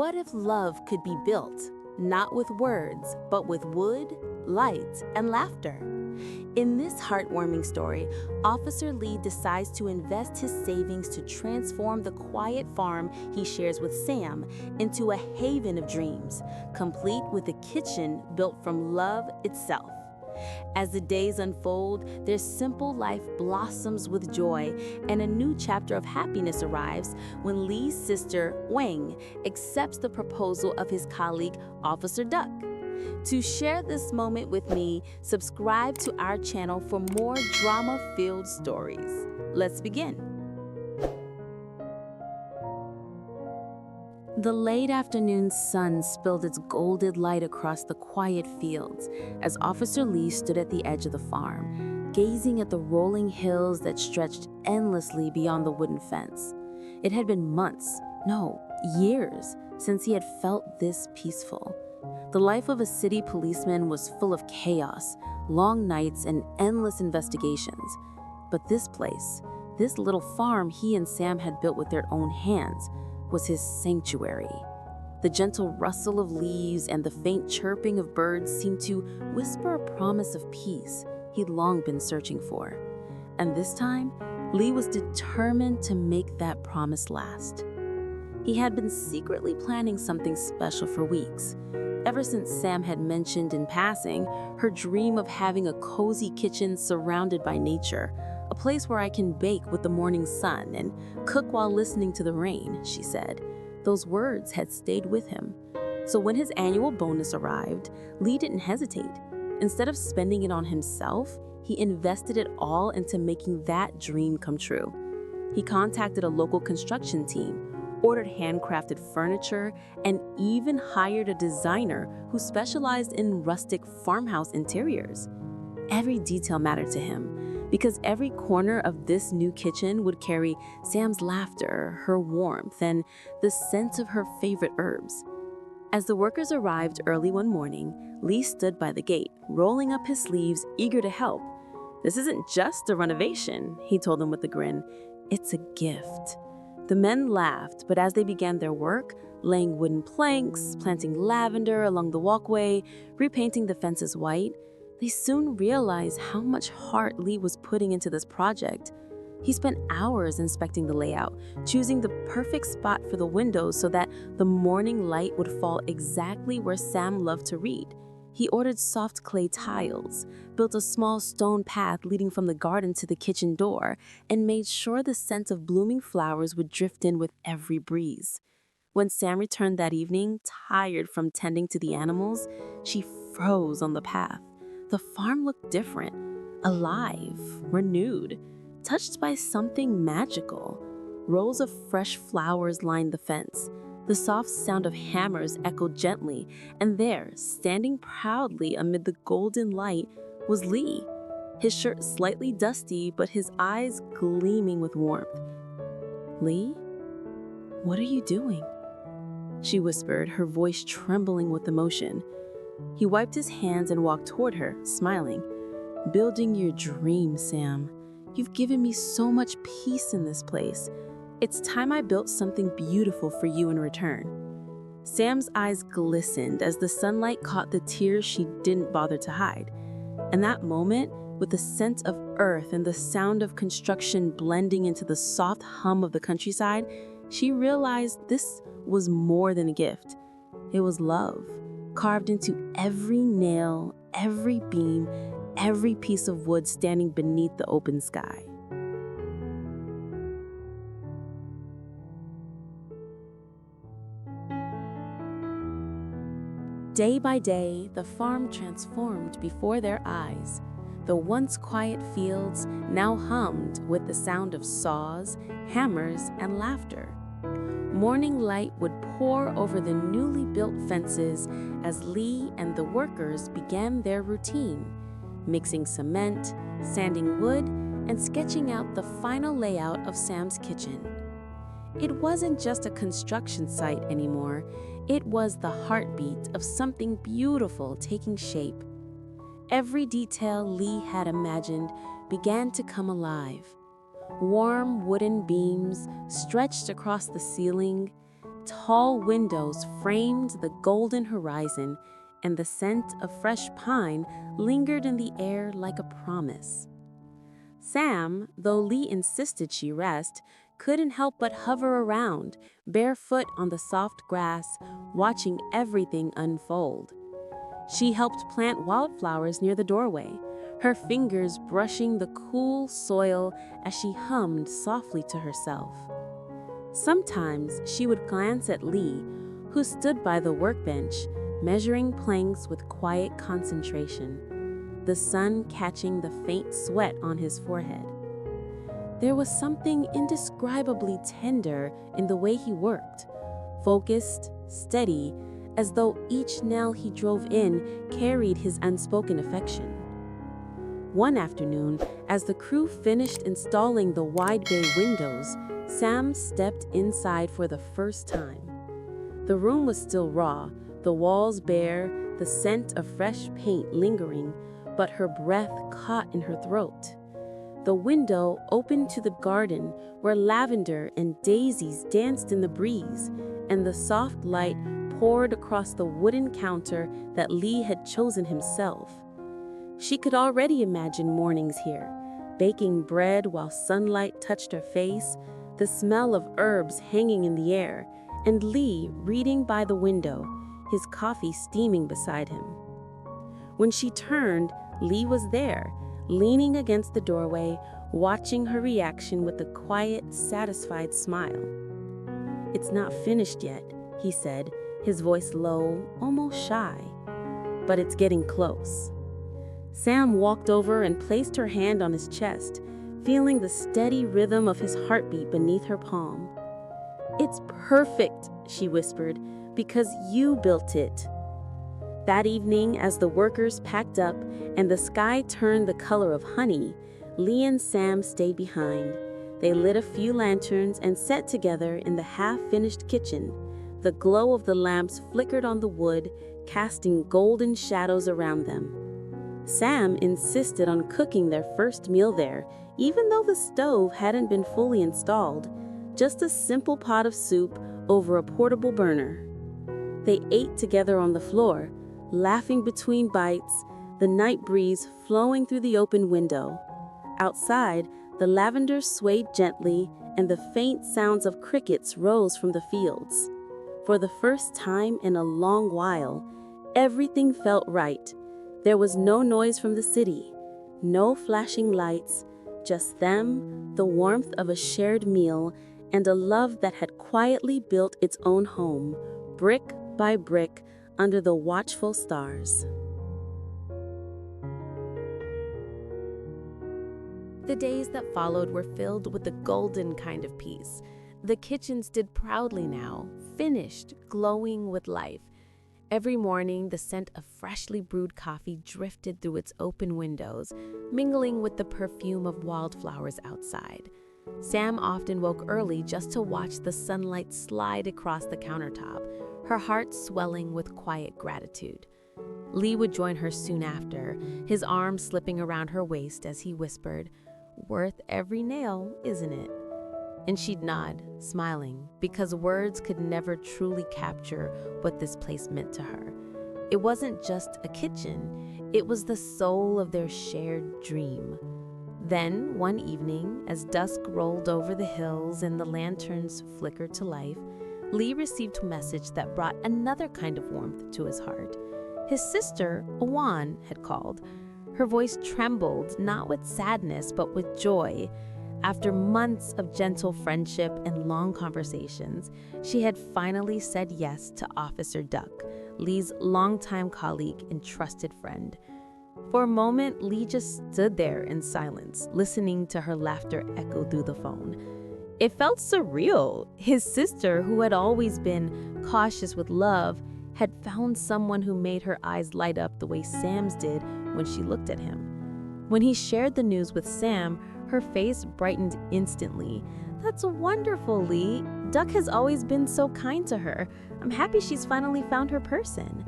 What if love could be built, not with words, but with wood, light, and laughter? In this heartwarming story, Officer Lee decides to invest his savings to transform the quiet farm he shares with Sam into a haven of dreams, complete with a kitchen built from love itself. As the days unfold, their simple life blossoms with joy, and a new chapter of happiness arrives when Lee's sister, Wang, accepts the proposal of his colleague, Officer Duck. To share this moment with me, subscribe to our channel for more drama-filled stories. Let's begin. The late afternoon sun spilled its golden light across the quiet fields as Officer Lee stood at the edge of the farm, gazing at the rolling hills that stretched endlessly beyond the wooden fence. It had been months, no, years, since he had felt this peaceful. The life of a city policeman was full of chaos, long nights, and endless investigations. But this place, this little farm he and Sam had built with their own hands, was his sanctuary. The gentle rustle of leaves and the faint chirping of birds seemed to whisper a promise of peace he'd long been searching for. And this time, Lee was determined to make that promise last. He had been secretly planning something special for weeks, ever since Sam had mentioned in passing her dream of having a cozy kitchen surrounded by nature, a place where I can bake with the morning sun and cook while listening to the rain, she said. Those words had stayed with him. So when his annual bonus arrived, Lee didn't hesitate. Instead of spending it on himself, he invested it all into making that dream come true. He contacted a local construction team, ordered handcrafted furniture, and even hired a designer who specialized in rustic farmhouse interiors. Every detail mattered to him, because every corner of this new kitchen would carry Sam's laughter, her warmth, and the scent of her favorite herbs. As the workers arrived early one morning, Lee stood by the gate, rolling up his sleeves, eager to help. "This isn't just a renovation," he told them with a grin. "It's a gift." The men laughed, but as they began their work, laying wooden planks, planting lavender along the walkway, repainting the fences white, they soon realized how much heart Lee was putting into this project. He spent hours inspecting the layout, choosing the perfect spot for the windows so that the morning light would fall exactly where Sam loved to read. He ordered soft clay tiles, built a small stone path leading from the garden to the kitchen door, and made sure the scent of blooming flowers would drift in with every breeze. When Sam returned that evening, tired from tending to the animals, she froze on the path. The farm looked different, alive, renewed, touched by something magical. Rows of fresh flowers lined the fence. The soft sound of hammers echoed gently, and there, standing proudly amid the golden light, was Lee, his shirt slightly dusty but his eyes gleaming with warmth. "Lee, what are you doing?" she whispered, her voice trembling with emotion. He wiped his hands and walked toward her, smiling. "Building your dream, Sam. You've given me so much peace in this place. It's time I built something beautiful for you in return." Sam's eyes glistened as the sunlight caught the tears she didn't bother to hide. In that moment, with the scent of earth and the sound of construction blending into the soft hum of the countryside, she realized this was more than a gift. It was love, carved into every nail, every beam, every piece of wood standing beneath the open sky. Day by day, the farm transformed before their eyes. The once quiet fields now hummed with the sound of saws, hammers, and laughter. Morning light would pour over the newly built fences as Lee and the workers began their routine, mixing cement, sanding wood, and sketching out the final layout of Sam's kitchen. It wasn't just a construction site anymore. It was the heartbeat of something beautiful taking shape. Every detail Lee had imagined began to come alive. Warm wooden beams stretched across the ceiling, Tall windows framed the golden horizon, and the scent of fresh pine lingered in the air like a promise. Sam, though Lee insisted she rest, couldn't help but hover around, barefoot on the soft grass, watching everything unfold. She helped plant wildflowers near the doorway, her fingers brushing the cool soil as she hummed softly to herself. Sometimes she would glance at Lee, who stood by the workbench, measuring planks with quiet concentration, the sun catching the faint sweat on his forehead. There was something indescribably tender in the way he worked, focused, steady, as though each nail he drove in carried his unspoken affection. One afternoon, as the crew finished installing the wide bay windows, Sam stepped inside for the first time. The room was still raw, the walls bare, the scent of fresh paint lingering, but her breath caught in her throat. The window opened to the garden where lavender and daisies danced in the breeze, and the soft light poured across the wooden counter that Lee had chosen himself. She could already imagine mornings here, baking bread while sunlight touched her face, the smell of herbs hanging in the air, and Lee reading by the window, his coffee steaming beside him. When she turned, Lee was there, leaning against the doorway, watching her reaction with a quiet, satisfied smile. "It's not finished yet," he said, his voice low, almost shy. "But it's getting close." Sam walked over and placed her hand on his chest, feeling the steady rhythm of his heartbeat beneath her palm. "It's perfect," she whispered, "because you built it." That evening, as the workers packed up and the sky turned the color of honey, Lee and Sam stayed behind. They lit a few lanterns and sat together in the half-finished kitchen. The glow of the lamps flickered on the wood, casting golden shadows around them. Sam insisted on cooking their first meal there, even though the stove hadn't been fully installed, just a simple pot of soup over a portable burner. They ate together on the floor, laughing between bites, the night breeze flowing through the open window. Outside, the lavender swayed gently, and the faint sounds of crickets rose from the fields. For the first time in a long while, everything felt right. There was no noise from the city, no flashing lights, just them, the warmth of a shared meal, and a love that had quietly built its own home, brick by brick, under the watchful stars. The days that followed were filled with the golden kind of peace. The kitchen stood proudly now, finished, glowing with life. Every morning, the scent of freshly brewed coffee drifted through its open windows, mingling with the perfume of wildflowers outside. Sam often woke early just to watch the sunlight slide across the countertop, her heart swelling with quiet gratitude. Lee would join her soon after, his arm slipping around her waist as he whispered, "Worth every nail, isn't it?" And she'd nod, smiling, because words could never truly capture what this place meant to her. It wasn't just a kitchen, it was the soul of their shared dream. Then, one evening, as dusk rolled over the hills and the lanterns flickered to life, Lee received a message that brought another kind of warmth to his heart. His sister, Awan, had called. Her voice trembled, not with sadness, but with joy. After months of gentle friendship and long conversations, she had finally said yes to Officer Duck, Lee's longtime colleague and trusted friend. For a moment, Lee just stood there in silence, listening to her laughter echo through the phone. It felt surreal. His sister, who had always been cautious with love, had found someone who made her eyes light up the way Sam's did when she looked at him. When he shared the news with Sam, her face brightened instantly. "That's wonderful, Lee. Duck has always been so kind to her. I'm happy she's finally found her person."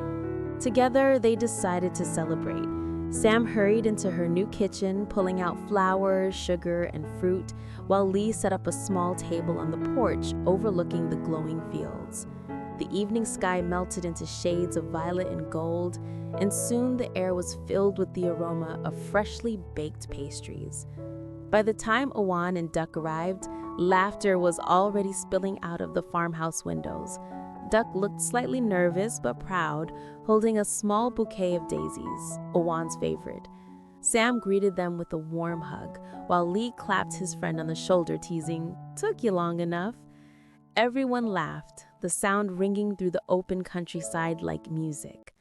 Together, they decided to celebrate. Sam hurried into her new kitchen, pulling out flour, sugar, and fruit, while Lee set up a small table on the porch overlooking the glowing fields. The evening sky melted into shades of violet and gold, and soon the air was filled with the aroma of freshly baked pastries. By the time Owan and Duck arrived, laughter was already spilling out of the farmhouse windows. Duck looked slightly nervous but proud, holding a small bouquet of daisies, Owan's favorite. Sam greeted them with a warm hug, while Lee clapped his friend on the shoulder, teasing, "Took you long enough." Everyone laughed, the sound ringing through the open countryside like music.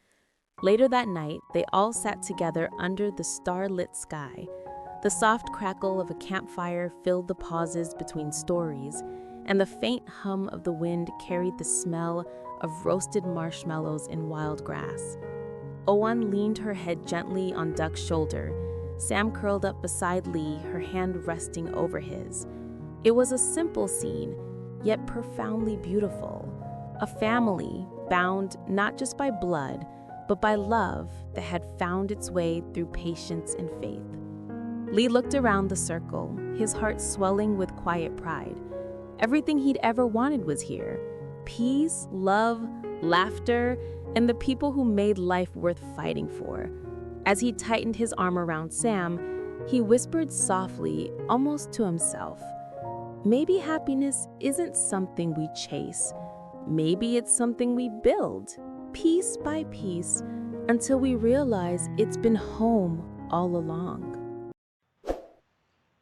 Later that night, they all sat together under the starlit sky. The soft crackle of a campfire filled the pauses between stories, and the faint hum of the wind carried the smell of roasted marshmallows in wild grass. Owen leaned her head gently on Duck's shoulder. Sam curled up beside Lee, her hand resting over his. It was a simple scene, yet profoundly beautiful. A family bound not just by blood, but by love that had found its way through patience and faith. Lee looked around the circle, his heart swelling with quiet pride. Everything he'd ever wanted was here: peace, love, laughter, and the people who made life worth fighting for. As he tightened his arm around Sam, he whispered softly, almost to himself, "Maybe happiness isn't something we chase. Maybe it's something we build, piece by piece, until we realize it's been home all along."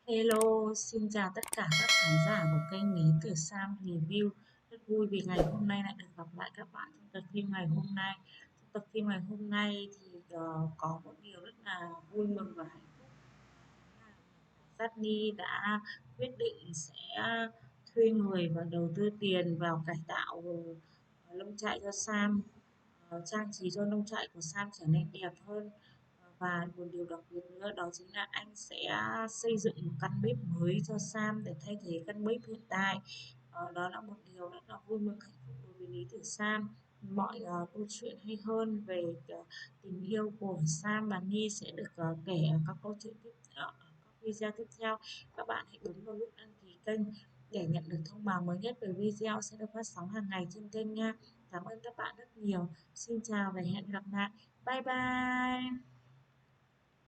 Hello, xin chào tất cả các khán giả của kênh Lý Tử Sam Review. Rất vui vì ngày hôm nay lại được gặp lại các bạn trong tập phim ngày hôm nay. Trong tập phim ngày hôm nay thì có một điều rất là vui mừng và hạnh phúc. Sunny đã quyết định sẽ thuê người và đầu tư tiền vào cải tạo nông trại cho Sam, trang trí cho nông trại của Sam trở nên đẹp hơn. Và một điều đặc biệt nữa đó chính là anh sẽ xây dựng một căn bếp mới cho Sam để thay thế căn bếp hiện tại. Đó là một điều rất là vui mừng hạnh phúc đối với Lý Tử Sam. Mọi câu chuyện hay hơn về tình yêu của Sam và Nhi sẽ được kể ở các câu chuyện tiếp ở các video tiếp theo. Các bạn hãy bấm vào nút đăng ký kênh để nhận được thông báo mới nhất về video sẽ được phát sóng hàng ngày trên kênh nha. Cảm ơn các bạn rất nhiều. Xin chào và hẹn gặp lại. Bye bye.